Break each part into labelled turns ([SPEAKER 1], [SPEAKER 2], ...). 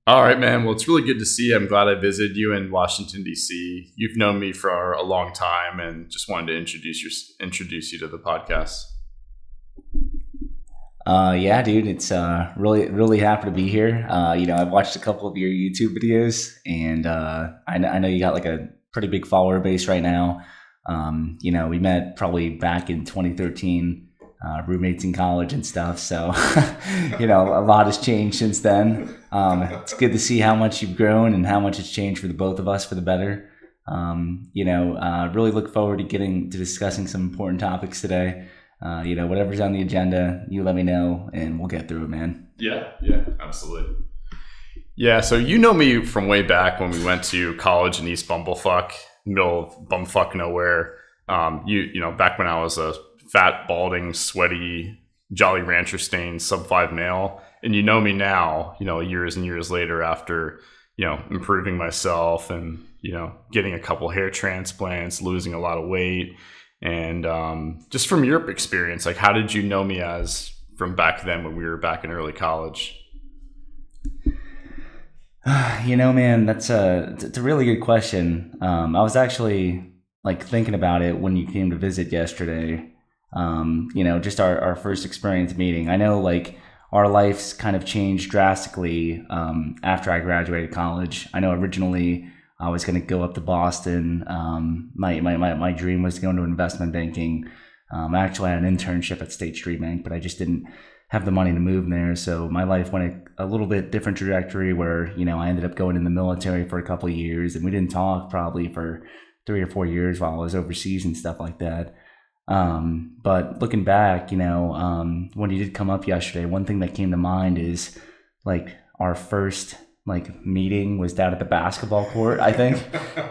[SPEAKER 1] All right, man. Well, it's really good to see you. I'm glad I visited you in Washington, D.C. You've known me for a long time, and just wanted to introduce you to the podcast.
[SPEAKER 2] Yeah, dude, it's really happy to be here. I've watched a couple of your YouTube videos, and I know you got like a pretty big follower base right now. We met probably back in 2013, roommates in college and stuff. So, a lot has changed since then. It's good to see how much you've grown and how much it's changed for the both of us for the better. Really look forward to getting to discussing some important topics today. Whatever's on the agenda, you let me know and we'll get through it, man.
[SPEAKER 1] Yeah, absolutely. Yeah, so you know me from way back when we went to college in East Bumblefuck, middle of bumfuck nowhere. Back when I was a fat, balding, sweaty, Jolly Rancher stained sub-5 male. And you know me now, years and years later after, improving myself and, getting a couple hair transplants, losing a lot of weight. And just from your experience, like, how did you know me as from back then when we were back in early college?
[SPEAKER 2] Man, it's a really good question. I was actually thinking about it when you came to visit yesterday. Just our first experience meeting. I know our lives kind of changed drastically after I graduated college. I know originally I was going to go up to Boston. My dream was to go into investment banking. I actually had an internship at State Street Bank, but I just didn't have the money to move there. So my life went a little bit different trajectory where, I ended up going in the military for a couple of years, and we didn't talk probably for 3 or 4 years while I was overseas and stuff like that. But looking back, when you did come up yesterday, one thing that came to mind is our first meeting was down at the basketball court, I think.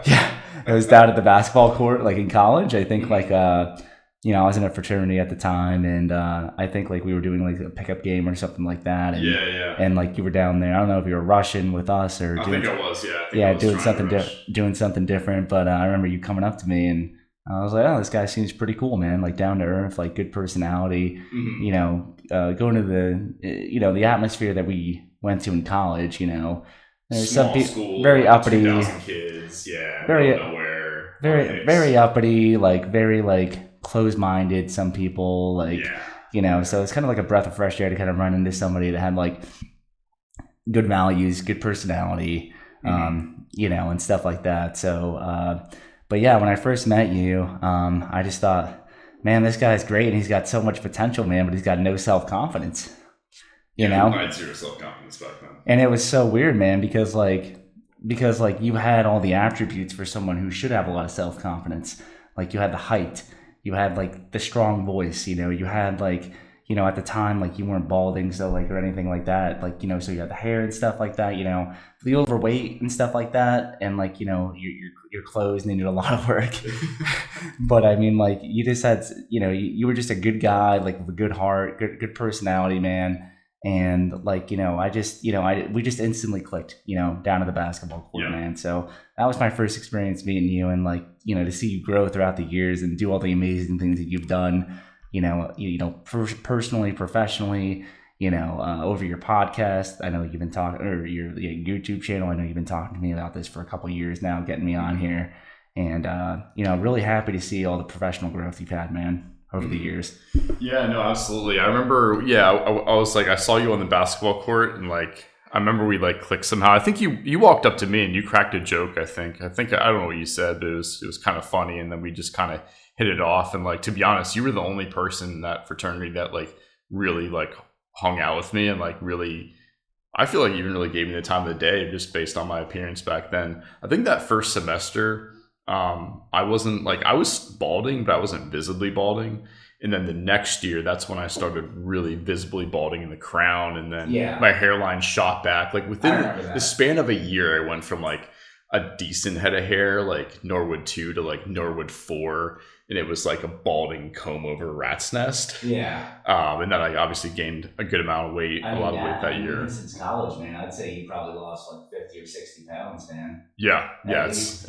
[SPEAKER 2] Yeah, it was down at the basketball court, in college. I think I was in a fraternity at the time, and I think we were doing a pickup game or something like that. And,
[SPEAKER 1] yeah.
[SPEAKER 2] And you were down there. I don't know if you were rushing with us or
[SPEAKER 1] I think I was. Yeah,
[SPEAKER 2] doing something different. But I remember you coming up to me, and I was like, oh, this guy seems pretty cool, man. Down to earth, good personality. Mm-hmm. Going to the atmosphere that we went to in college. There's
[SPEAKER 1] small
[SPEAKER 2] some people
[SPEAKER 1] school,
[SPEAKER 2] very uppity,
[SPEAKER 1] 2,000 kids. Yeah,
[SPEAKER 2] very
[SPEAKER 1] nowhere.
[SPEAKER 2] very uppity, very closed-minded. Some people so it's kind of a breath of fresh air to kind of run into somebody that had good values, good personality, mm-hmm. And stuff like that. So. But yeah, when I first met you, I just thought, man, this guy's great and he's got so much potential, man, but he's got no self-confidence.
[SPEAKER 1] I had zero self-confidence back then.
[SPEAKER 2] And it was so weird, man, because you had all the attributes for someone who should have a lot of self-confidence. You had the height, you had the strong voice, you had at the time, you weren't balding, so or anything like that, so you had the hair and stuff like that, the overweight and stuff like that, and your clothes needed a lot of work. But I mean, you just had, you were just a good guy, with a good heart, good personality, man. And we just instantly clicked, down at the basketball court, yeah. Man. So that was my first experience meeting you, and to see you grow throughout the years and do all the amazing things that you've done. Personally, professionally, over your podcast. I know you've been talking, or your YouTube channel. I know you've been talking to me about this for a couple of years now, getting me on here. And, really happy to see all the professional growth you've had, man, over the years.
[SPEAKER 1] Yeah, no, absolutely. I remember, I was I saw you on the basketball court, and I remember we clicked somehow. I think you walked up to me and you cracked a joke. I think I don't know what you said, but it was kind of funny. And then we just kind of hit it off. And to be honest, you were the only person in that fraternity that really hung out with me and really, I feel you even really gave me the time of the day just based on my appearance back then. I think that first semester, I wasn't I was balding, but I wasn't visibly balding. And then the next year, that's when I started really visibly balding in the crown. And then my hairline shot back. Within the span of a year, I went from a decent head of hair, like Norwood 2 to like Norwood 4, and it was like a balding comb over rat's nest.
[SPEAKER 2] Yeah.
[SPEAKER 1] And then I obviously gained a good amount of weight, a lot of weight that year.
[SPEAKER 2] Even since college, man, I'd say you probably lost like 50 or 60 pounds, man.
[SPEAKER 1] Yeah, yeah,
[SPEAKER 2] it's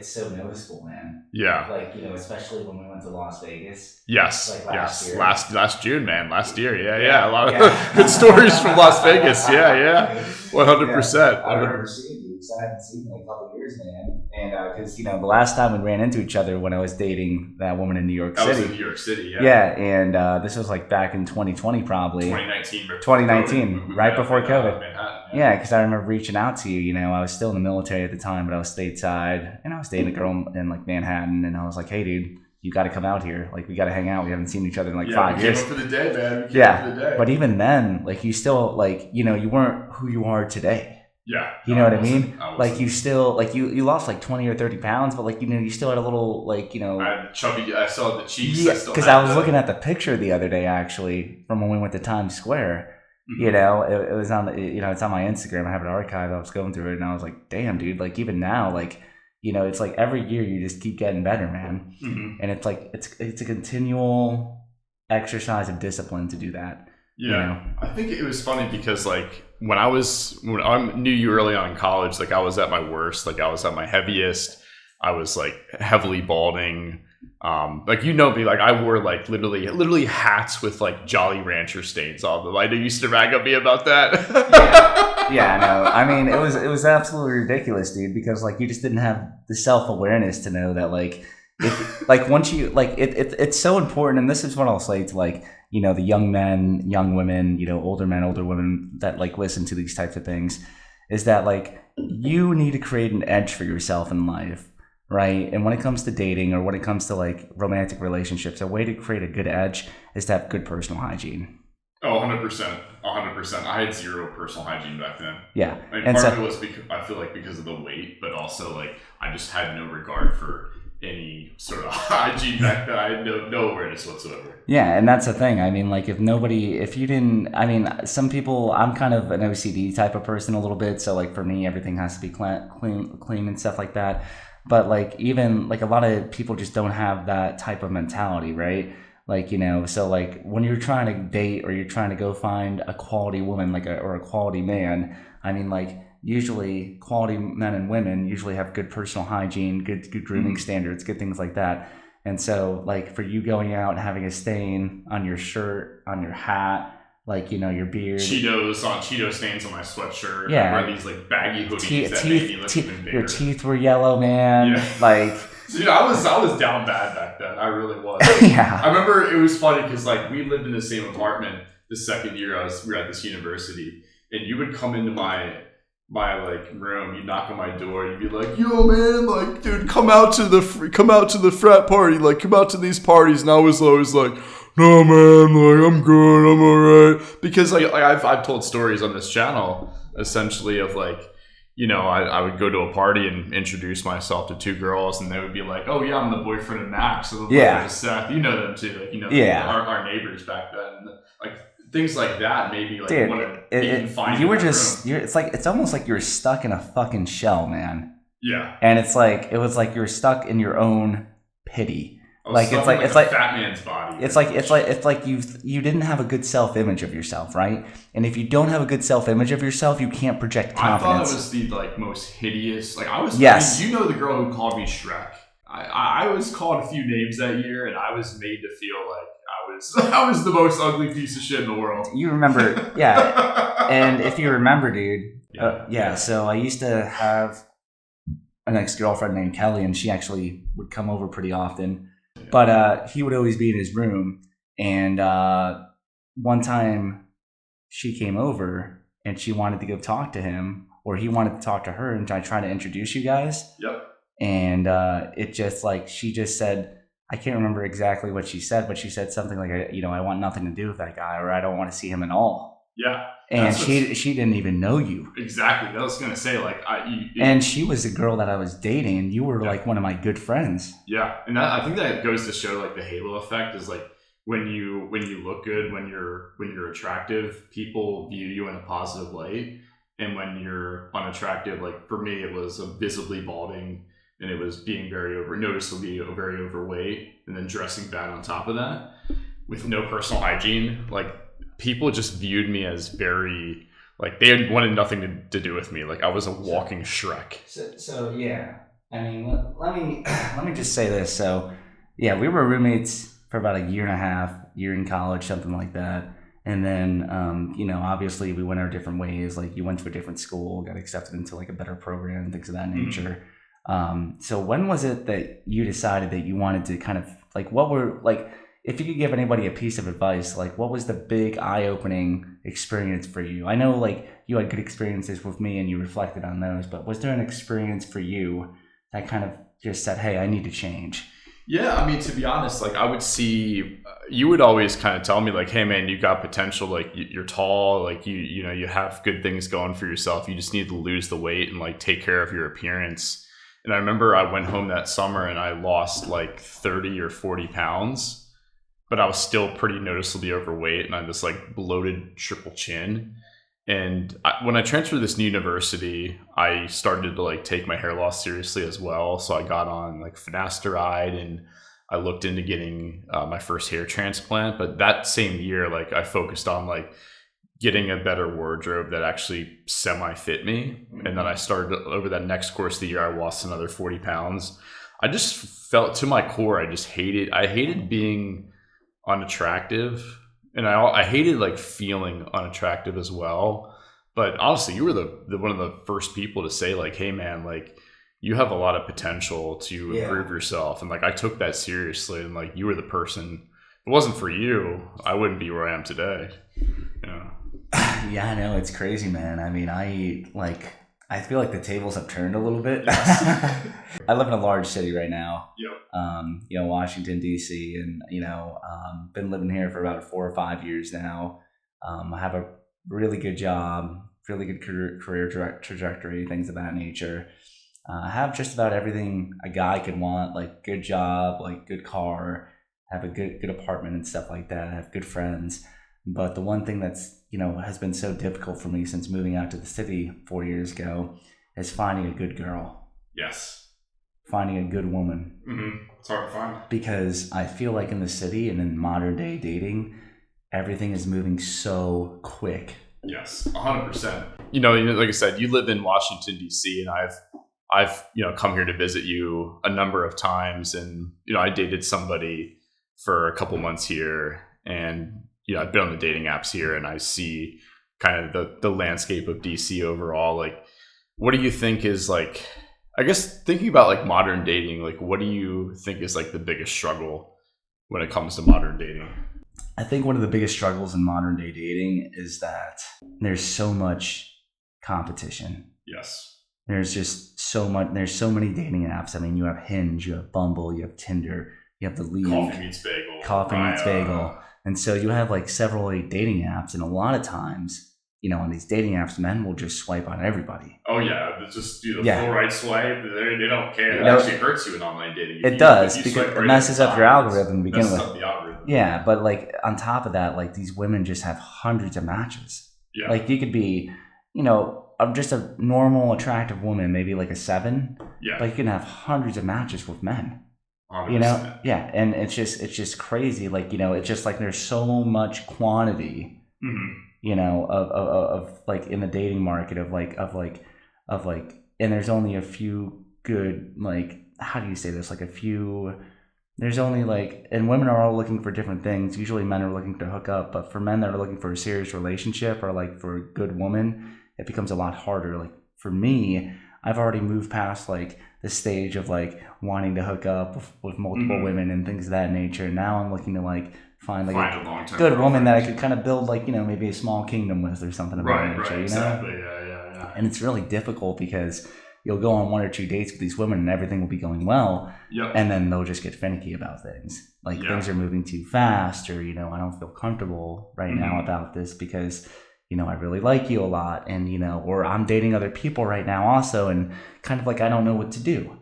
[SPEAKER 2] so noticeable, man.
[SPEAKER 1] Yeah,
[SPEAKER 2] like especially when we went to Las Vegas.
[SPEAKER 1] Yes,
[SPEAKER 2] like last year.
[SPEAKER 1] last June, man, last year. Yeah. A lot of good stories from Las Vegas. Yeah, 100%.
[SPEAKER 2] I remember seeing you because I hadn't seen you in a couple of years, man. And because the last time we ran into each other when I was dating that woman in New York City.
[SPEAKER 1] I was in New York City, yeah.
[SPEAKER 2] Yeah, and this was like back in 2020, probably. 2019, right before COVID. Yeah, because I remember reaching out to you. I was still in the military at the time, but I was stateside, and I was dating a girl in like Manhattan, and I was like, hey, dude, you got to come out here. Like, we got to hang out. We haven't seen each other in like 5 years.
[SPEAKER 1] Came up for the day, man. We came up for the day.
[SPEAKER 2] But even then, like, you still, like, you weren't who you are today.
[SPEAKER 1] Yeah.
[SPEAKER 2] You know what I mean? Like, you still, like, you lost like 20 or 30 pounds, but like, you still had a little, like,
[SPEAKER 1] I had chubby, I still had the cheeks.
[SPEAKER 2] Yeah, because I was looking at the picture the other day, actually, from when we went to Times Square. It was on, it's on my Instagram. I have it archived. I was going through it, and I was like, damn, dude, like, even now, like, it's like every year you just keep getting better, man. And it's like, it's a continual exercise of discipline to do that.
[SPEAKER 1] Yeah. I think it was funny because like when I knew you early on in college, like I was at my worst, like I was at my heaviest. I was like heavily balding. Like, me, like I wore like literally hats with like Jolly Rancher stains on them. I know you used to rag on me about that.
[SPEAKER 2] Yeah, no. I mean, it was absolutely ridiculous, dude, because like you just didn't have the self-awareness to know that like like once you like it's so important. And this is what I'll say to like the young men, young women, older men, older women that like listen to these types of things, is that like you need to create an edge for yourself in life, right? And when it comes to dating or when it comes to like romantic relationships, a way to create a good edge is to have good personal hygiene.
[SPEAKER 1] Oh, 100%. 100%. I had zero personal hygiene back then.
[SPEAKER 2] Yeah.
[SPEAKER 1] I mean, part of it was because I feel like because of the weight, but also like I just had no regard for any sort of hygiene back then. I had no awareness whatsoever.
[SPEAKER 2] Yeah, and that's the thing. I mean, like if you didn't, I mean, some people, I'm kind of an OCD type of person a little bit. So like for me, everything has to be clean and stuff like that. But like even like a lot of people just don't have that type of mentality, right? Like, so like when you're trying to date or you're trying to go find a quality woman, like or a quality man, I mean, like usually quality men and women usually have good personal hygiene, good grooming standards, good things like that. And so like for you going out and having a stain on your shirt, on your hat, like, your beard.
[SPEAKER 1] Cheeto stains on my sweatshirt.
[SPEAKER 2] Yeah.
[SPEAKER 1] I wear these like baggy hoodies that made me look even bigger.
[SPEAKER 2] Your teeth were yellow, man. Yeah. Like.
[SPEAKER 1] Dude, I was down bad back then. I really was.
[SPEAKER 2] Yeah.
[SPEAKER 1] I remember it was funny because like we lived in the same apartment the second year we were at this university, and you would come into my like room, you'd knock on my door, you'd be like, yo man, like dude, come out to the frat party, like come out to these parties. And I was always like, no man, like I'm good, I'm alright. Because like I've told stories on this channel essentially of like, I would go to a party and introduce myself to two girls, and they would be like, "Oh yeah, I'm the boyfriend of Max, or the boyfriend of Seth." You know them too, like our neighbors back then, like things like that. Maybe like
[SPEAKER 2] dude, you were just it's almost like you're stuck in a fucking shell, man.
[SPEAKER 1] Yeah,
[SPEAKER 2] and it was like you're stuck in your own pity. Like it's like
[SPEAKER 1] fat man's body.
[SPEAKER 2] It's like you didn't have a good self-image of yourself, right? And if you don't have a good self-image of yourself, you can't project confidence.
[SPEAKER 1] I thought it was the like most hideous. Like I was.
[SPEAKER 2] Yes.
[SPEAKER 1] I mean, the girl who called me Shrek. I was called a few names that year, and I was made to feel like I was the most ugly piece of shit in the world.
[SPEAKER 2] You remember, yeah. And if you remember, dude, so I used to have an ex-girlfriend named Kelly, and she actually would come over pretty often. But he would always be in his room, and one time she came over and she wanted to go talk to him, or he wanted to talk to her, and I tried to introduce you guys.
[SPEAKER 1] Yep.
[SPEAKER 2] And it just like she just said, I can't remember exactly what she said, but she said something like, I want nothing to do with that guy, or I don't want to see him at all.
[SPEAKER 1] Yeah.
[SPEAKER 2] And she didn't even know you.
[SPEAKER 1] Exactly. I was gonna say like
[SPEAKER 2] and she was the girl that I was dating, and you were like one of my good friends.
[SPEAKER 1] Yeah, and I think that goes to show like the halo effect is like when you look good, when you're attractive, people view you in a positive light. And when you're unattractive, like for me, it was visibly balding, and it was being noticeably very overweight, and then dressing bad on top of that with no personal hygiene. Like people just viewed me as very, like they had wanted nothing to do with me. Like I was a walking Shrek.
[SPEAKER 2] So yeah, I mean, let me just say this. So yeah, we were roommates for about a year and a half, year in college, something like that. And then, obviously we went our different ways. Like you went to a different school, got accepted into like a better program, things of that nature. So when was it that you decided that you wanted to kind of like, what were like, if you could give anybody a piece of advice, like what was the big eye-opening experience for you? I know like you had good experiences with me and you reflected on those, but was there an experience for you that kind of just said, hey, I need to change?
[SPEAKER 1] Yeah, I mean, to be honest, like I would see, you would always kind of tell me like, hey man, you got potential, like you're tall, like you have good things going for yourself. You just need to lose the weight and like take care of your appearance. And I remember I went home that summer and I lost like 30 or 40 pounds, but I was still pretty noticeably overweight and I had this like bloated triple chin. And when I transferred to this new university, I started to like take my hair loss seriously as well. So I got on like finasteride and I looked into getting my first hair transplant. But that same year, like I focused on like getting a better wardrobe that actually semi-fit me. And then I started over that next course of the year, I lost another 40 pounds. I just felt to my core, I hated being unattractive. And I hated like feeling unattractive as well. But honestly, you were the one of the first people to say like, hey man, like you have a lot of potential to improve yourself. And like, I took that seriously and like, you were the person. If it wasn't for you, I wouldn't be where I am today.
[SPEAKER 2] Yeah, I know. It's crazy, man. I mean, I feel like the tables have turned a little bit. Yes. I live in a large city right now. Yep. Washington D.C. and been living here for about 4 or 5 years now. I have a really good job, really good career trajectory, things of that nature. I have just about everything a guy could want, like good job, like good car, have a good apartment and stuff like that. I have good friends. But the one thing that's, has been so difficult for me since moving out to the city 4 years ago is finding a good girl.
[SPEAKER 1] Yes.
[SPEAKER 2] Finding a good woman.
[SPEAKER 1] Mm-hmm. It's hard to find.
[SPEAKER 2] Because I feel like in the city and in modern day dating, everything is moving so quick.
[SPEAKER 1] Yes, 100%. Like I said, you live in Washington, D.C., and I've come here to visit you a number of times. And, I dated somebody for a couple months here and I've been on the dating apps here and I see kind of the landscape of DC overall. Like, what do you think is like, I guess thinking about like modern dating, like what do you think is like the biggest struggle when it comes to modern dating?
[SPEAKER 2] I think one of the biggest struggles in modern day dating is that there's so much competition.
[SPEAKER 1] Yes.
[SPEAKER 2] There's just so many dating apps. I mean, you have Hinge, you have Bumble, you have Tinder, you have The League. Coffee Meets Bagel. And so you have like several dating apps, and a lot of times, on these dating apps, men will just swipe on everybody.
[SPEAKER 1] Oh yeah, just do the full right swipe. They don't care. It actually hurts you in online dating.
[SPEAKER 2] It does because it messes up your algorithm to begin with.
[SPEAKER 1] Messes up the algorithm.
[SPEAKER 2] Yeah, but like on top of that, like these women just have hundreds of matches. Yeah. Like you could be, just a normal attractive woman, maybe like a 7. Yeah. But you can have hundreds of matches with men.
[SPEAKER 1] 100%.
[SPEAKER 2] Yeah, and it's just crazy. Like, it's just like there's so much quantity, of like in the dating market of and there's only a few good, like, how do you say this? Like there's only like, and women are all looking for different things. Usually men are looking to hook up, but for men that are looking for a serious relationship or like for a good woman, it becomes a lot harder. Like for me, I've already moved past like the stage of like wanting to hook up with multiple women and things of that nature. Now I'm looking to like find a good woman that I could kind of build like, maybe a small kingdom with or something of that nature.
[SPEAKER 1] Exactly. Yeah.
[SPEAKER 2] And it's really difficult because you'll go on 1 or 2 dates with these women and everything will be going well. Yep. And then they'll just get finicky about things. Like things are moving too fast or, I don't feel comfortable right now about this because I really like you a lot and, or I'm dating other people right now also and kind of like I don't know what to do,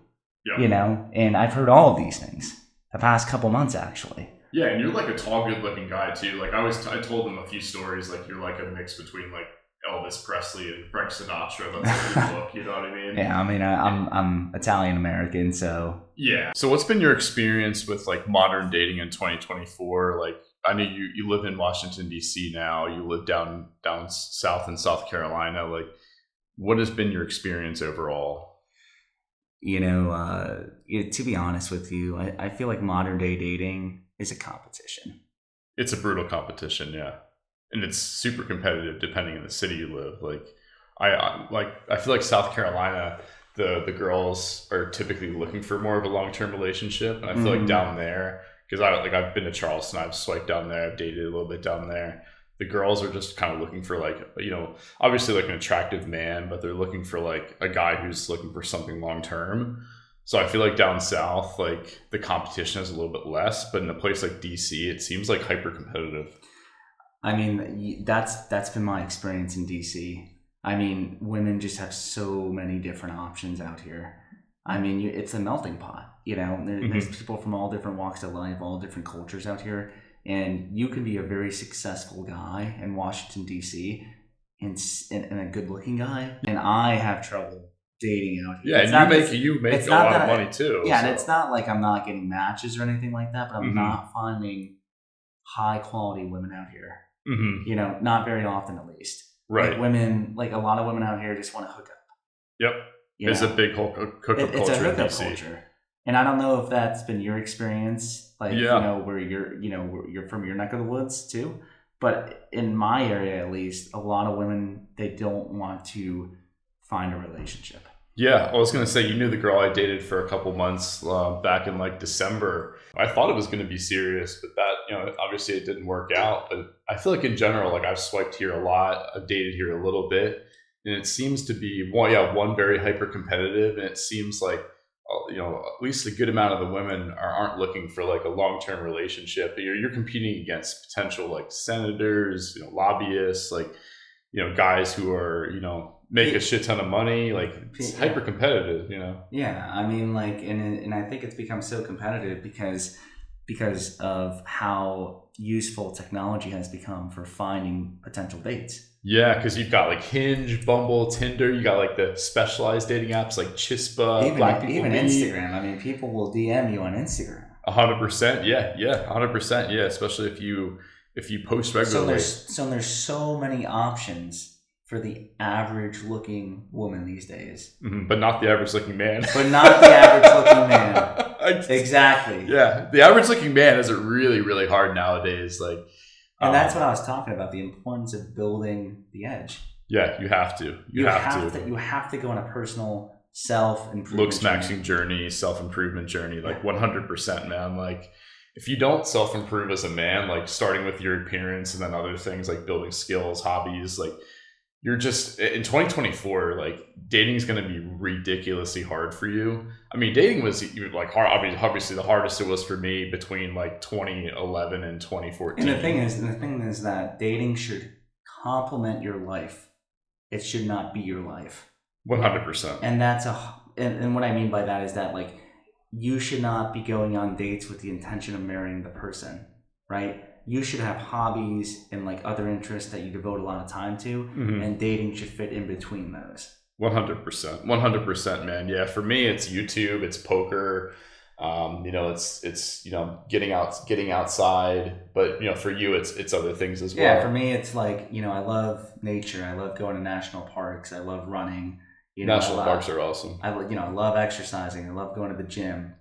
[SPEAKER 2] and I've heard all of these things the past couple months actually.
[SPEAKER 1] Yeah, and you're like a tall, good looking guy too. Like I told them a few stories, like you're like a mix between like Elvis Presley and Frank Sinatra. That's a good look. You know what I mean?
[SPEAKER 2] Yeah, I mean, I'm Italian American, so
[SPEAKER 1] yeah. So what's been your experience with like modern dating in 2024? Like, I know you live in Washington D.C. now. You live down south in South Carolina. Like, what has been your experience overall?
[SPEAKER 2] To be honest with you, I feel like modern day dating is a competition.
[SPEAKER 1] It's a brutal competition, yeah, and it's super competitive depending on the city you live. Like, I feel like South Carolina, the girls are typically looking for more of a long term relationship, and I feel like down there, because I've been to Charleston, I've swiped down there, I've dated a little bit down there. The girls are just kind of looking for like, obviously like an attractive man, but they're looking for like a guy who's looking for something long term. So I feel like down south, like the competition is a little bit less, but in a place like DC, it seems like hyper competitive.
[SPEAKER 2] I mean, that's been my experience in DC. I mean, women just have so many different options out here. I mean, it's a melting pot. There's people from all different walks of life, all different cultures out here. And you can be a very successful guy in Washington, D.C. and a good-looking guy. And I have trouble dating out here.
[SPEAKER 1] Yeah, and you make a lot of money too.
[SPEAKER 2] Yeah, so. And it's not like I'm not getting matches or anything like that, but I'm not finding high-quality women out here. Not very often at least.
[SPEAKER 1] Right.
[SPEAKER 2] Like a lot of women out here just want to hook up.
[SPEAKER 1] Yep. It's a big hookup culture.
[SPEAKER 2] It's a hookup culture. And I don't know if that's been your experience, where you're from your neck of the woods too. But in my area, at least, a lot of women, they don't want to find a relationship.
[SPEAKER 1] Yeah, I was going to say, you knew the girl I dated for a couple months back in like December. I thought it was going to be serious, but that, obviously it didn't work out. But I feel like in general, like I've swiped here a lot, I've dated here a little bit, and it seems to be one very hyper competitive, and it seems like at least a good amount of the women aren't looking for like a long-term relationship. You're competing against potential like senators, lobbyists, like, guys who are, make a shit ton of money. Like, it's hyper competitive,
[SPEAKER 2] Yeah. I mean, like, and I think it's become so competitive because of how useful technology has become for finding potential dates.
[SPEAKER 1] Yeah, because you've got like Hinge, Bumble, Tinder. You got like the specialized dating apps like Chispa,
[SPEAKER 2] even Instagram. I mean, people will DM you on Instagram.
[SPEAKER 1] 100%. Yeah, 100%. Yeah, especially if you post regularly.
[SPEAKER 2] So there's so many options for the average looking woman these days.
[SPEAKER 1] But not the average looking man.
[SPEAKER 2] Exactly.
[SPEAKER 1] Yeah, the average looking man has it really, really hard nowadays. Like.
[SPEAKER 2] And that's what I was talking about, the importance of building the edge.
[SPEAKER 1] Yeah, you have to. You
[SPEAKER 2] have to go on a personal self-improvement
[SPEAKER 1] journey, self-improvement journey, like 100%, man. Like, if you don't self-improve as a man, like starting with your appearance and then other things like building skills, hobbies, like you're just, in 2024, like dating is going to be ridiculously hard for you. I mean, dating was like hard. Obviously the hardest it was for me between like 2011 and 2014.
[SPEAKER 2] And the thing is that dating should complement your life. It should not be your life.
[SPEAKER 1] 100%.
[SPEAKER 2] And and what I mean by that is that, like, you should not be going on dates with the intention of marrying the person, right? You should have hobbies and like other interests that you devote a lot of time to, and dating should fit in between those.
[SPEAKER 1] 100%, man. Yeah, for me, it's YouTube, it's poker, it's getting outside. But for you, it's other things as well.
[SPEAKER 2] Yeah, for me, it's like I love nature. I love going to national parks. I love running.
[SPEAKER 1] National parks are awesome.
[SPEAKER 2] I love exercising. I love going to the gym.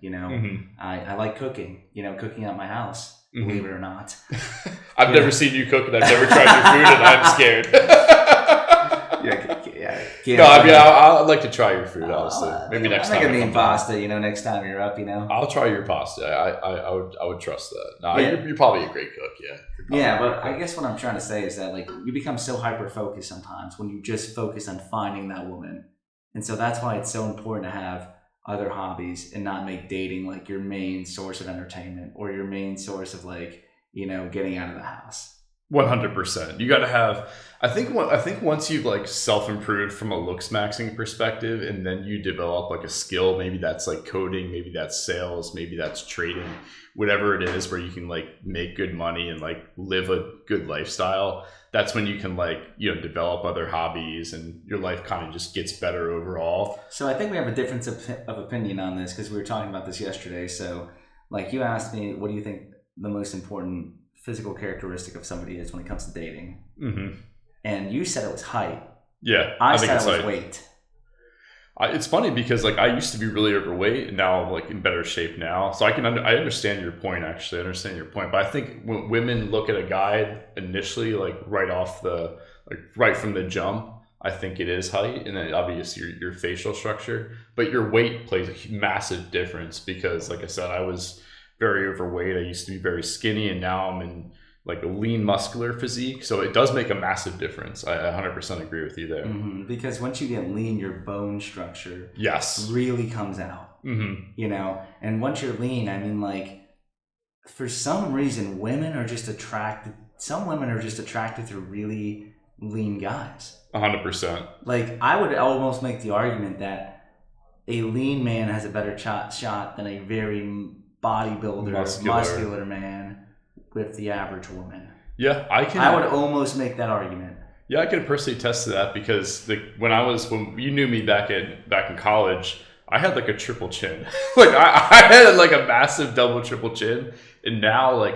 [SPEAKER 2] I like cooking. Cooking at my house. Believe it or not.
[SPEAKER 1] I've never seen you cook, and I've never tried your food, and I'm scared. No, I mean, I'd like to try your food, honestly. Maybe next time.
[SPEAKER 2] I make a mean pasta, next time you're up,
[SPEAKER 1] I'll try your pasta. I would trust that. No, you're probably a great cook, yeah.
[SPEAKER 2] Yeah, but I guess what I'm trying to say is that, like, you become so hyper-focused sometimes when you just focus on finding that woman. And so that's why it's so important to have other hobbies and not make dating like your main source of entertainment or your main source of, like, getting out of the house.
[SPEAKER 1] 100%. You got to have. I think once you've like self-improved from a looks maxing perspective, and then you develop like a skill, maybe that's like coding, maybe that's sales, maybe that's trading, whatever it is, where you can like make good money and like live a good lifestyle. That's when you can like, develop other hobbies, and your life kind of just gets better overall.
[SPEAKER 2] So I think we have a difference of opinion on this, because we were talking about this yesterday. So like, you asked me, what do you think the most important physical characteristic of somebody is when it comes to dating?
[SPEAKER 1] Mm-hmm.
[SPEAKER 2] And you said it was height.
[SPEAKER 1] Yeah,
[SPEAKER 2] I said it was weight.
[SPEAKER 1] It's funny because like I used to be really overweight, and now I'm like in better shape now. So I understand your point. Actually, I understand your point. But I think when women look at a guy initially, like right from the jump, I think it is height, and then obviously your facial structure. But your weight plays a massive difference, because like I said, I was very overweight. I used to be very skinny, and now I'm in like a lean, muscular physique. So it does make a massive difference. I 100% agree with you there.
[SPEAKER 2] Mm-hmm. Because once you get lean, your bone structure really comes out.
[SPEAKER 1] Mm-hmm.
[SPEAKER 2] And once you're lean, I mean, like, for some reason, some women are just attracted to really lean guys.
[SPEAKER 1] 100%.
[SPEAKER 2] Like, I would almost make the argument that a lean man has a better shot than a very bodybuilder, muscular man with the average woman.
[SPEAKER 1] Yeah,
[SPEAKER 2] I would almost make that argument.
[SPEAKER 1] Yeah, I can personally attest to that, because when you knew me back in college, I had like a triple chin. Like I had like a massive double triple chin, and now like,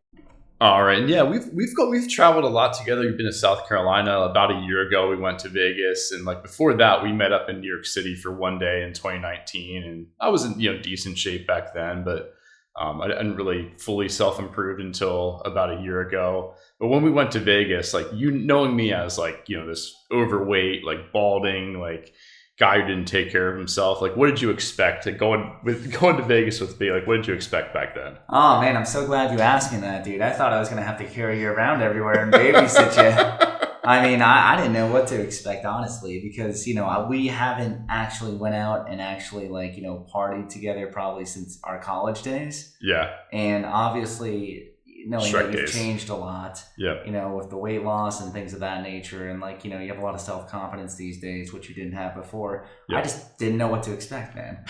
[SPEAKER 1] all right, and yeah, we've traveled a lot together. We've been to South Carolina about a year ago. We went to Vegas, and like before that, we met up in New York City for one day in 2019, and I was in decent shape back then, but I didn't really fully self-improved until about a year ago. But when we went to Vegas, like, knowing me as like, this overweight, like balding, like guy who didn't take care of himself, like, what did you expect going to Vegas with me? Like, what did you expect back then?
[SPEAKER 2] Oh man, I'm so glad you asked me that, dude. I thought I was going to have to carry you around everywhere and babysit you. I mean, I didn't know what to expect, honestly, because, we haven't actually went out and actually like, partied together probably since our college days.
[SPEAKER 1] Yeah.
[SPEAKER 2] And obviously, knowing that you've changed a lot, with the weight loss and things of that nature. And like, you have a lot of self-confidence these days, which you didn't have before. Yep. I just didn't know what to expect, man.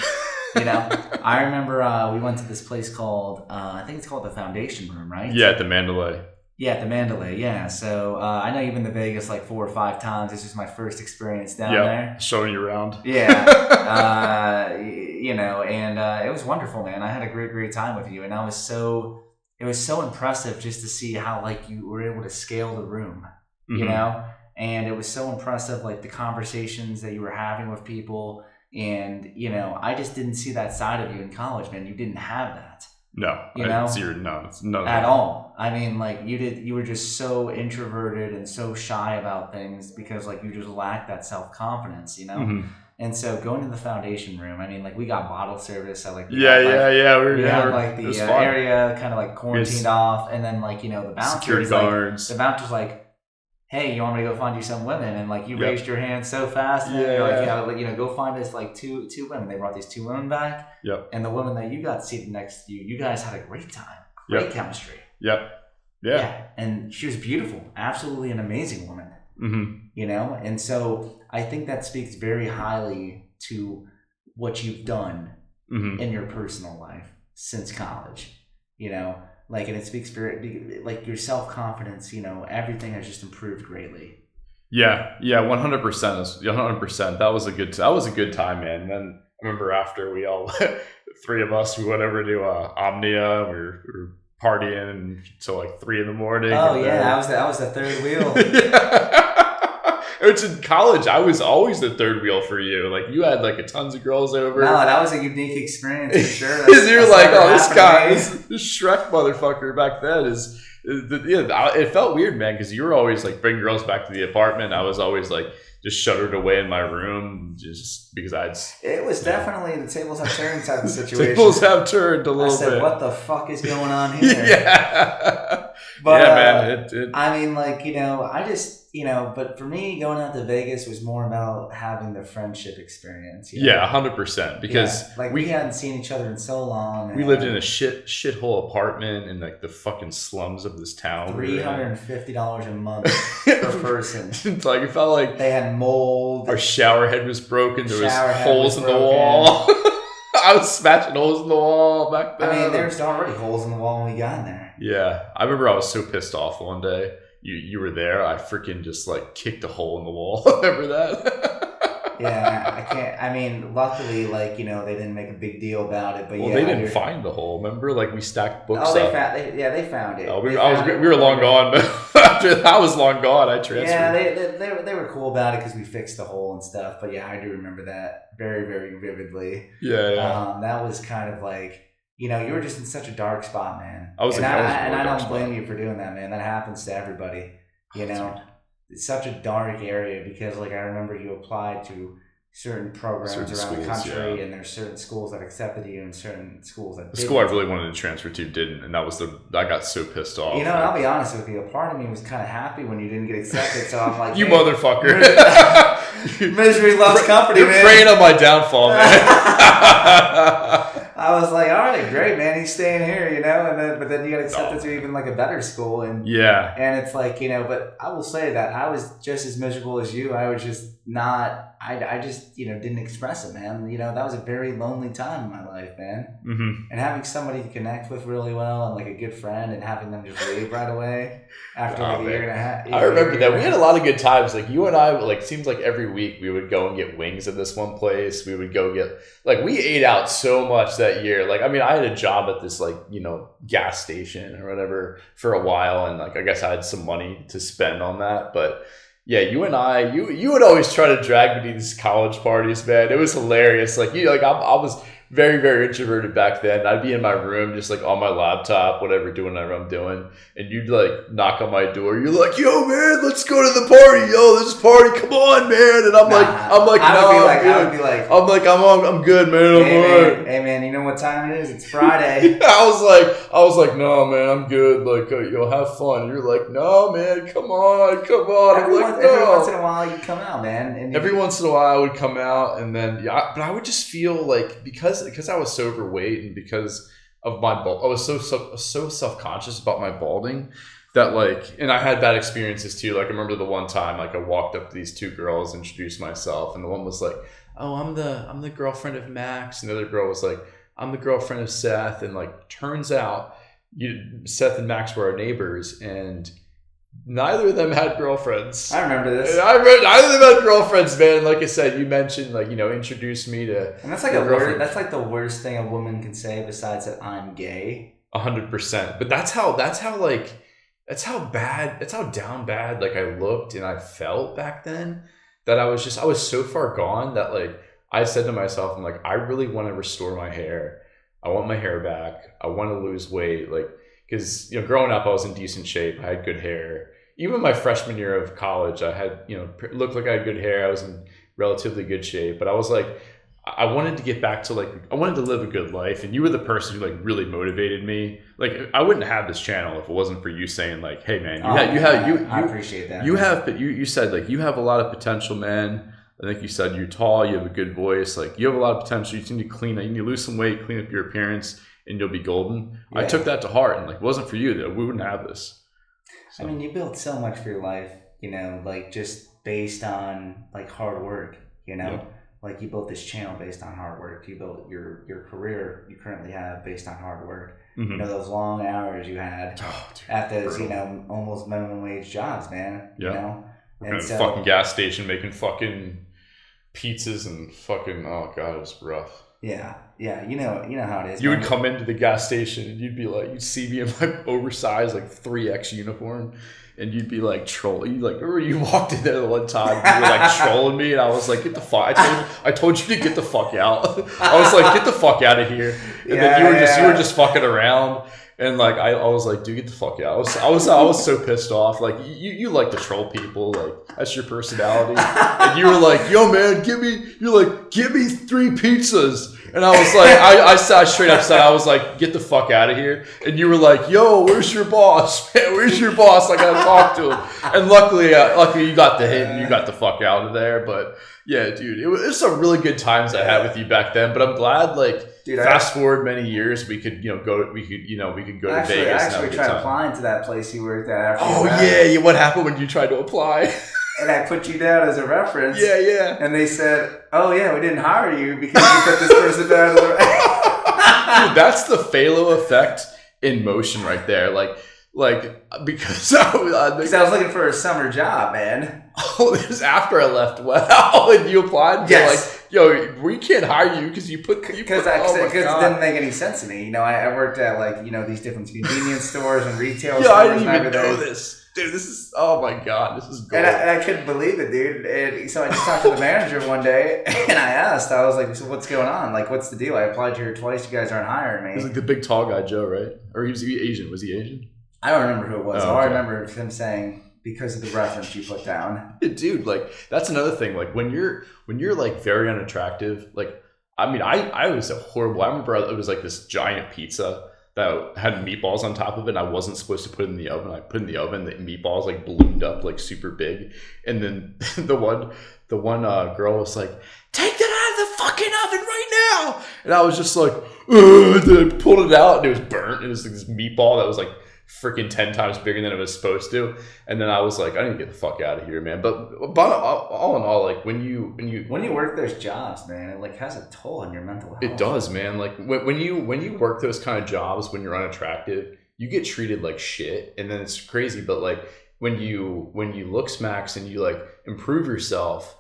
[SPEAKER 2] I remember we went to this place called, I think it's called the Foundation Room, right?
[SPEAKER 1] Yeah, at the Mandalay.
[SPEAKER 2] Yeah, at the Mandalay, yeah. So I know you've been to Vegas like 4 or 5 times. This was my first experience down there.
[SPEAKER 1] Showing you around.
[SPEAKER 2] Yeah. And it was wonderful, man. I had a great time with you. And it was so impressive just to see how like you were able to scale the room, And it was so impressive, like the conversations that you were having with people. And, I just didn't see that side of you in college, man. You didn't have that.
[SPEAKER 1] No,
[SPEAKER 2] it's none at all. I mean, like you were just so introverted and so shy about things because like you just lacked that self-confidence,
[SPEAKER 1] Mm-hmm.
[SPEAKER 2] And so going to the Foundation Room, I mean, like we got bottle service. So like
[SPEAKER 1] we had
[SPEAKER 2] like the area kind of like quarantined off, and then like the bouncer,
[SPEAKER 1] security guards.
[SPEAKER 2] The bouncer's like, hey, you want me to go find you some women? And like you raised your hand so fast, and you're like, go find us like two women. They brought these 2 women back.
[SPEAKER 1] Yep.
[SPEAKER 2] And the woman that you got seated next to you guys had a great time. Great chemistry.
[SPEAKER 1] Yep. Yeah.
[SPEAKER 2] And she was beautiful. Absolutely an amazing woman.
[SPEAKER 1] Mm-hmm.
[SPEAKER 2] And so I think that speaks very highly to what you've done in your personal life since college. Like, and it speaks very, like your self-confidence, everything has just improved greatly.
[SPEAKER 1] Yeah. 100%. 100%. That was a good time, man. And then I remember after we all, 3 of us, we went over to Omnia. We were partying until like 3 a.m.
[SPEAKER 2] Oh yeah, I was the third wheel.
[SPEAKER 1] Which in college, I was always the third wheel for you. Like you had like a tons of girls over.
[SPEAKER 2] No, that was a unique experience for sure.
[SPEAKER 1] Because you're like, oh, this guy, this Shrek motherfucker back then it felt weird, man. Because you were always like bringing girls back to the apartment. I was always like just shuttered away in my room just because it was
[SPEAKER 2] definitely the tables have turned type of situation.
[SPEAKER 1] Tables have turned a little bit.
[SPEAKER 2] What the fuck is going on here?
[SPEAKER 1] Yeah.
[SPEAKER 2] But
[SPEAKER 1] yeah, man.
[SPEAKER 2] I mean, like, I just, but for me, going out to Vegas was more about having the friendship experience.
[SPEAKER 1] Yeah, 100%. Because
[SPEAKER 2] we hadn't seen each other in so long.
[SPEAKER 1] We lived in a shithole apartment in like the fucking slums of this town.
[SPEAKER 2] $350 a month per person.
[SPEAKER 1] Like it felt like
[SPEAKER 2] they had mold.
[SPEAKER 1] Our shower head was broken. There was holes in the wall. I was smashing holes in the wall back then.
[SPEAKER 2] I mean, there's already holes in the wall when we got in there.
[SPEAKER 1] Yeah, I remember I was so pissed off one day. You were there. I freaking just like kicked a hole in the wall. Remember that?
[SPEAKER 2] Yeah, I can't. I mean, luckily, they didn't make a big deal about it. But
[SPEAKER 1] they didn't find the hole. Remember, like we stacked books.
[SPEAKER 2] Oh, they found it.
[SPEAKER 1] Oh, we were long gone. But after I was long gone, I transferred.
[SPEAKER 2] Yeah, they were cool about it because we fixed the hole and stuff. But yeah, I do remember that very, very vividly.
[SPEAKER 1] Yeah.
[SPEAKER 2] That was kind of like. You were just in such a dark spot, man.
[SPEAKER 1] I
[SPEAKER 2] don't blame you for doing that, man. That happens to everybody. It's such a dark area because, I remember you applied to certain programs around schools, the country, and there's certain schools that accepted you, and certain schools that didn't.
[SPEAKER 1] The school I really wanted to transfer to didn't, and I got so pissed off.
[SPEAKER 2] I'll be honest with you. A part of me was kind of happy when you didn't get accepted, so I'm like,
[SPEAKER 1] you motherfucker.
[SPEAKER 2] Misery loves company, man.
[SPEAKER 1] You're preying on my downfall, man.
[SPEAKER 2] I was like, all right, great, man. He's staying here, but then you got accepted to even a better school, and it's like, but I will say that I was just as miserable as you. I was just not. I just didn't express it, man. That was a very lonely time in my life, man.
[SPEAKER 1] Mm-hmm.
[SPEAKER 2] And having somebody to connect with really well, and a good friend, and having them just leave right away after a year and a half.
[SPEAKER 1] I remember that we had a lot of good times. You and I, seems like every week we would go and get wings at this one place. We would go get we ate out so much that year. I had a job at this gas station or whatever for a while, and I guess I had some money to spend on that, but. Yeah, you and I, you would always try to drag me to these college parties, man. It was hilarious. I was very, very introverted back then. I'd be in my room, just on my laptop, whatever, doing whatever I'm doing. And you'd knock on my door. You're like, yo, man, let's go to the party. Yo, this party, come on, man. And I'm good, man. I'm alright.
[SPEAKER 2] Hey, man, you know what time it is? It's Friday.
[SPEAKER 1] I was like, no, man, I'm good. Yo, have fun. And you're like, no, man, come on.
[SPEAKER 2] Every once in a while, you come out, man.
[SPEAKER 1] Every once in a while, I would come out, and then, but I would just feel because I was so overweight and because of my bald, I was so self-conscious about my balding that and I had bad experiences too. I remember the one time I walked up to these two girls, introduced myself, and the one was like, oh, I'm the girlfriend of Max, and the other girl was like, I'm the girlfriend of Seth, and turns out Seth and Max were our neighbors, and neither of them had girlfriends.
[SPEAKER 2] I remember this.
[SPEAKER 1] Neither of them had girlfriends, man. Like I said, you mentioned, introduced me to.
[SPEAKER 2] And that's the worst thing a woman can say besides that I'm gay.
[SPEAKER 1] 100%. But that's how down bad I looked and I felt back then, that I was so far gone that I said to myself, I'm I really want to restore my hair. I want my hair back. I want to lose weight. Because, growing up, I was in decent shape. I had good hair. Even my freshman year of college, I had, looked like I had good hair. I was in relatively good shape. But I was I wanted to get back to, I wanted to live a good life. And you were the person who, really motivated me. I wouldn't have this channel if it wasn't for you saying, hey, man,
[SPEAKER 2] I appreciate that.
[SPEAKER 1] You said, you have a lot of potential, man. I think you said you're tall, you have a good voice. You have a lot of potential. You just need to clean up. You need to lose some weight, clean up your appearance, and you'll be golden. Yeah. I took that to heart, and if it wasn't for you, though, we wouldn't have this.
[SPEAKER 2] So. I mean, you built so much for your life, just based on hard work, Yeah. You built this channel based on hard work. You built your career you currently have based on hard work.
[SPEAKER 1] Mm-hmm.
[SPEAKER 2] Those long hours you had at those, almost minimum wage jobs, man.
[SPEAKER 1] Yeah. And so, fucking gas station making fucking pizzas and fucking, oh god, it was rough.
[SPEAKER 2] Yeah, you know how it is.
[SPEAKER 1] You would come into the gas station and you'd be you'd see me in my oversized 3X uniform, and you'd be trolling. Remember you walked in there the one time, you were trolling me, and I was get the fuck. I told you to get the fuck out. I was get the fuck out of here. And then you were just fucking around. And I was dude, get the fuck out. I was so pissed off. You like to troll people, that's your personality. And you were yo man, give me 3 pizzas. And I was like, I sat straight up said, I was like, get the fuck out of here. And you were like, yo, where's your boss? Man, where's your boss? I gotta talk to him. And luckily you got the hit and you got the fuck out of there. But yeah, dude, it was some really good times I had with you back then. But I'm glad, like, dude, fast forward many years, we could go to Vegas.
[SPEAKER 2] I actually tried applying to that place you worked at.
[SPEAKER 1] Yeah. What happened when you tried to apply?
[SPEAKER 2] And I put you down as a reference.
[SPEAKER 1] Yeah.
[SPEAKER 2] And they said, "Oh yeah, we didn't hire you because you put this person down as a
[SPEAKER 1] Dude, that's the Phalo effect in motion right there. Like because I was
[SPEAKER 2] looking for a summer job, man.
[SPEAKER 1] Oh, it was after I left. Wow, and you applied.
[SPEAKER 2] Yes.
[SPEAKER 1] Like, yo, we can't hire you because it
[SPEAKER 2] didn't make any sense to me. You know, I worked at these different convenience stores and retail stores.
[SPEAKER 1] I didn't even know this. Dude, this is, oh my God, this is gold.
[SPEAKER 2] And I couldn't believe it, dude. And so I just talked to the manager one day, and I was like, so what's going on? Like, what's the deal? I applied here twice. You guys aren't hiring me.
[SPEAKER 1] He was like the big tall guy, Joe, right? Or was he Asian? Was he Asian?
[SPEAKER 2] I don't remember who it was. All I remember is him saying, because of the reference you put down.
[SPEAKER 1] Dude, like, that's another thing. Like, when you're like very unattractive, like, I mean, I was horrible. I remember it was like this giant pizza that had meatballs on top of it, and I wasn't supposed to put it in the oven. I put it in the oven, the meatballs like ballooned up like super big. And then the one girl was like, take that out of the fucking oven right now. And I was just like, then I pulled it out and it was burnt. It was like this meatball that was like freaking 10 times bigger than it was supposed to. And then I was like, I need to get the fuck out of here, man. But all in all, like when you
[SPEAKER 2] work those jobs, man, it like has a toll on your mental health.
[SPEAKER 1] It does, man. Like when you work those kind of jobs, when you're unattractive, you get treated like shit, and then it's crazy. But like when you look smacks and you like improve yourself,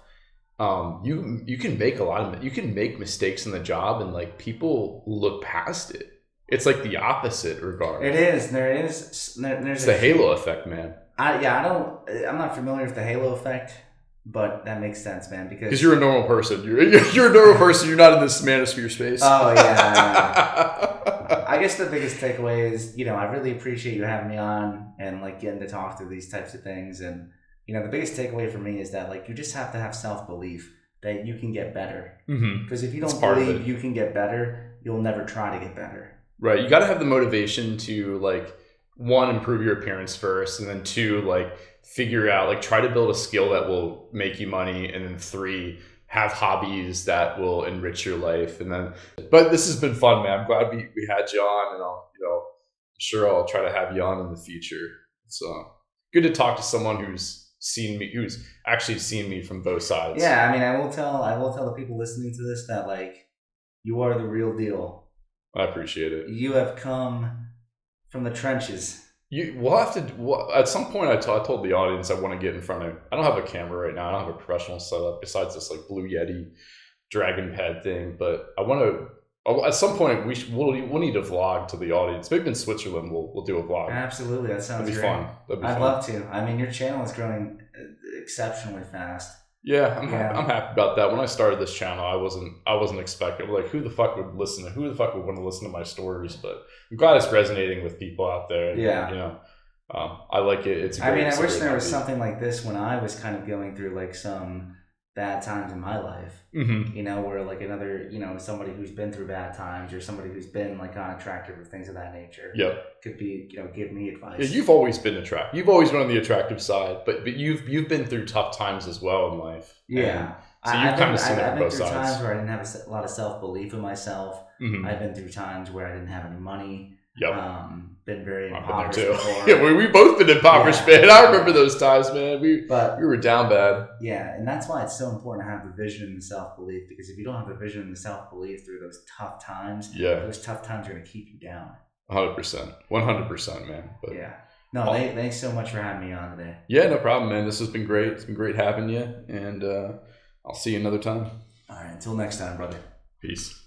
[SPEAKER 1] you can make mistakes in the job, and like people look past it. It's like the opposite regard.
[SPEAKER 2] It is. There's
[SPEAKER 1] the halo effect, man.
[SPEAKER 2] I'm not familiar with the halo effect, but that makes sense, man. Because
[SPEAKER 1] you're a normal person. You're a normal person. You're not in this manosphere space.
[SPEAKER 2] Oh yeah. I guess the biggest takeaway is, I really appreciate you having me on and like getting to talk through these types of things. And the biggest takeaway for me is that like you just have to have self-belief that you can get better. Because if you don't believe you can get better, you'll never try to get better.
[SPEAKER 1] Right. You got to have the motivation to like, one, improve your appearance first, and then two, like figure out, like try to build a skill that will make you money, and then three, have hobbies that will enrich your life. And then, but this has been fun, man. I'm glad we had you on, and I'm sure I'll try to have you on in the future. It's good to talk to someone who's actually seen me from both sides.
[SPEAKER 2] Yeah. I mean, I will tell the people listening to this that like, you are the real deal.
[SPEAKER 1] I appreciate it.
[SPEAKER 2] You have come from the trenches.
[SPEAKER 1] We'll have to. At some point, I told the audience I want to get in front of. I don't have a camera right now. I don't have a professional setup besides this like Blue Yeti dragon pad thing. But I want to. At some point, we'll need a vlog to the audience. Maybe in Switzerland, we'll do a vlog.
[SPEAKER 2] Absolutely, that sounds great.
[SPEAKER 1] That'd be fun.
[SPEAKER 2] I'd love to. I mean, your channel is growing exceptionally fast.
[SPEAKER 1] Yeah, I'm happy about that. When I started this channel, I wasn't expecting, like, who the fuck would want to listen to my stories? But I'm glad it's resonating with people out there.
[SPEAKER 2] Yeah.
[SPEAKER 1] I like it.
[SPEAKER 2] I wish there was something like this when I was kind of going through like some bad times in my life. Where like another, somebody who's been through bad times or somebody who's been like unattractive or things of that nature. Could be, give me advice.
[SPEAKER 1] Yeah, you've always been attractive. You've always been on the attractive side, but you've been through tough times as well in life.
[SPEAKER 2] Yeah.
[SPEAKER 1] So you've kind of seen it on both sides.
[SPEAKER 2] I've been through times where I didn't have a lot of self-belief in myself. I've been through times where I didn't have any money. Been very impoverished before.
[SPEAKER 1] Yeah, we've both been impoverished, man. I remember those times, man. We were down bad.
[SPEAKER 2] Yeah, and that's why it's so important to have the vision and the self-belief, because if you don't have the vision and the self-belief through those tough times, those tough times are going to keep you down.
[SPEAKER 1] 100%. 100%, man. But
[SPEAKER 2] No, thanks so much for having me on today.
[SPEAKER 1] Yeah, no problem, man. This has been great. It's been great having you, and I'll see you another time.
[SPEAKER 2] All right, until next time, brother.
[SPEAKER 1] Peace.